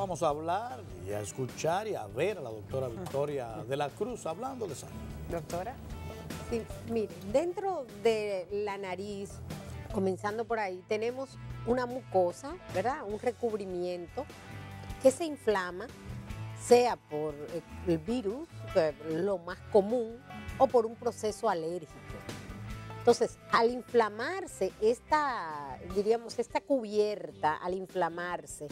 vamos a hablar y a escuchar y a ver a la doctora Victoria de la Cruz hablando de salud. Doctora. Sí, mire, dentro de la nariz, comenzando por ahí, tenemos una mucosa, ¿verdad? Un recubrimiento que se inflama, sea por el virus, que es lo más común, o por un proceso alérgico. Entonces, al inflamarse esta cubierta, al inflamarse,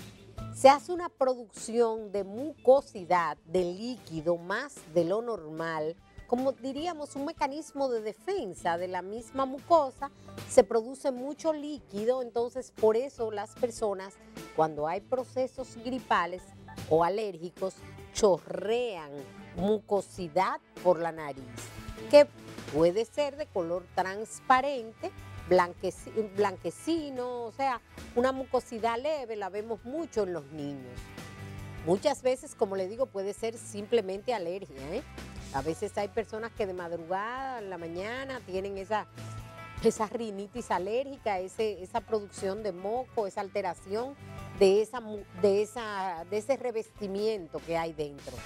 se hace una producción de mucosidad, de líquido más de lo normal, como diríamos un mecanismo de defensa de la misma mucosa, se produce mucho líquido, entonces por eso las personas cuando hay procesos gripales o alérgicos chorrean mucosidad por la nariz, que puede ser de color transparente, blanquecino, o sea, una mucosidad leve, la vemos mucho en los niños. Muchas veces, como le digo, puede ser simplemente alergia, ¿eh? A veces hay personas que de madrugada, en la mañana, tienen esa rinitis alérgica, esa producción de moco, esa alteración de ese revestimiento que hay dentro.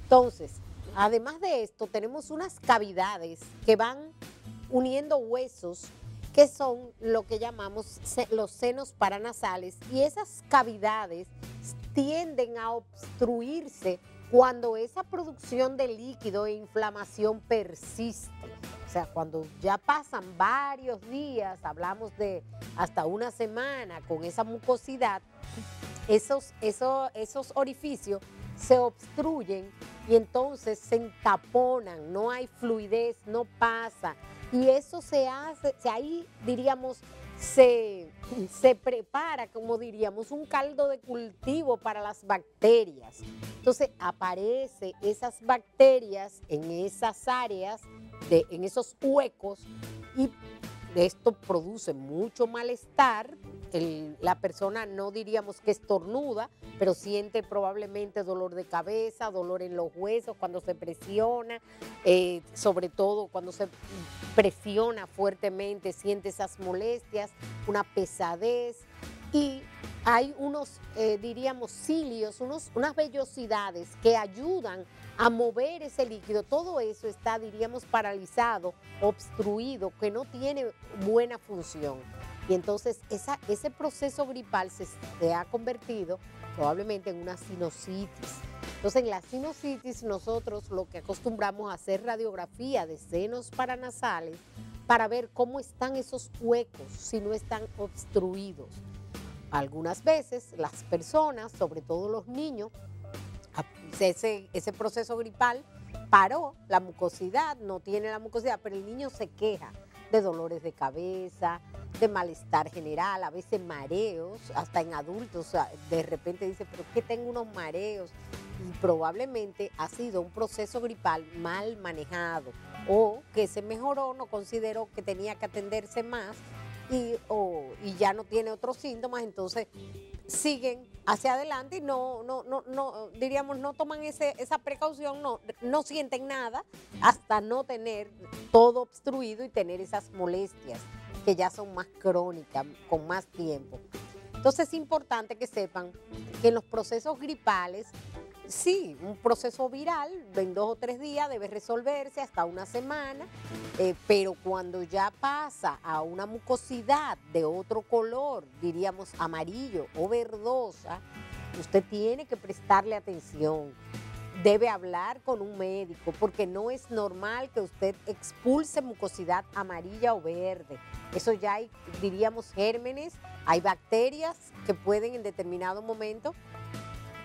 Entonces, además de esto, tenemos unas cavidades que van uniendo huesos, que son lo que llamamos los senos paranasales, y esas cavidades tienden a obstruirse cuando esa producción de líquido e inflamación persiste. O sea, cuando ya pasan varios días, hablamos de hasta una semana con esa mucosidad, esos orificios se obstruyen y entonces se entaponan, no hay fluidez, no pasa. Y eso se hace, ahí diríamos, se prepara, como diríamos, un caldo de cultivo para las bacterias. Entonces aparecen esas bacterias en esas áreas, en esos huecos, y esto produce mucho malestar. La persona no diríamos que estornuda, pero siente probablemente dolor de cabeza, dolor en los huesos cuando se presiona, sobre todo cuando se presiona fuertemente, siente esas molestias, una pesadez, y hay unos, diríamos, cilios, unas vellosidades que ayudan a mover ese líquido. Todo eso está, diríamos, paralizado, obstruido, que no tiene buena función. Y entonces ese proceso gripal se ha convertido probablemente en una sinusitis. Entonces en la sinusitis nosotros lo que acostumbramos a hacer radiografía de senos paranasales para ver cómo están esos huecos, si no están obstruidos. Algunas veces las personas, sobre todo los niños, ese proceso gripal paró, la mucosidad, no tiene la mucosidad, pero el niño se queja de dolores de cabeza, de malestar general, a veces mareos, hasta en adultos, o sea, de repente dice, pero es que tengo unos mareos, y probablemente ha sido un proceso gripal mal manejado, o que se mejoró, no consideró que tenía que atenderse más, y ya no tiene otros síntomas, entonces siguen hacia adelante y diríamos, no toman esa precaución, no sienten nada hasta no tener todo obstruido y tener esas molestias que ya son más crónicas, con más tiempo. Entonces es importante que sepan que en los procesos gripales, sí, un proceso viral en 2 o 3 días debe resolverse, hasta una semana, pero cuando ya pasa a una mucosidad de otro color, diríamos amarillo o verdosa, usted tiene que prestarle atención. Debe hablar con un médico porque no es normal que usted expulse mucosidad amarilla o verde. Eso ya hay, diríamos, gérmenes, hay bacterias que pueden en determinado momento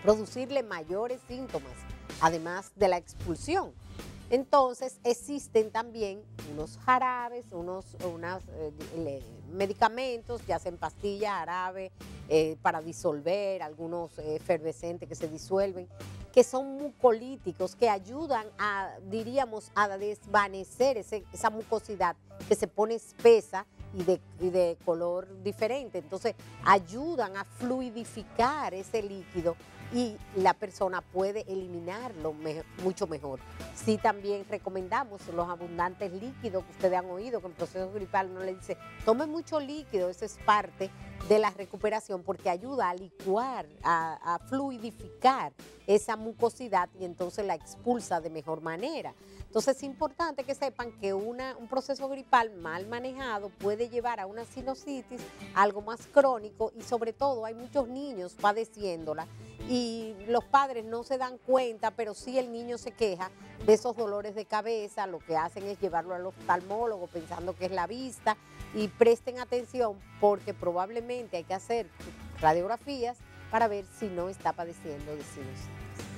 producirle mayores síntomas, además de la expulsión. Entonces existen también unos jarabes, unos medicamentos, ya sea en pastilla, jarabe, para disolver, algunos efervescentes que se disuelven, que son mucolíticos, que ayudan a, diríamos, a desvanecer esa mucosidad que se pone espesa y de color diferente. Entonces ayudan a fluidificar ese líquido y la persona puede eliminarlo mucho mejor. Sí, también recomendamos los abundantes líquidos que ustedes han oído, que en proceso gripal uno le dice, tome mucho líquido, eso es parte de la recuperación porque ayuda a licuar, a fluidificar esa mucosidad y entonces la expulsa de mejor manera. Entonces es importante que sepan que un proceso gripal mal manejado puede llevar a una sinusitis, algo más crónico y sobre todo hay muchos niños padeciéndola y los padres no se dan cuenta, pero sí el niño se queja de esos dolores de cabeza, lo que hacen es llevarlo al oftalmólogo pensando que es la vista y presten atención porque probablemente hay que hacer radiografías para ver si no está padeciendo de sinusitis.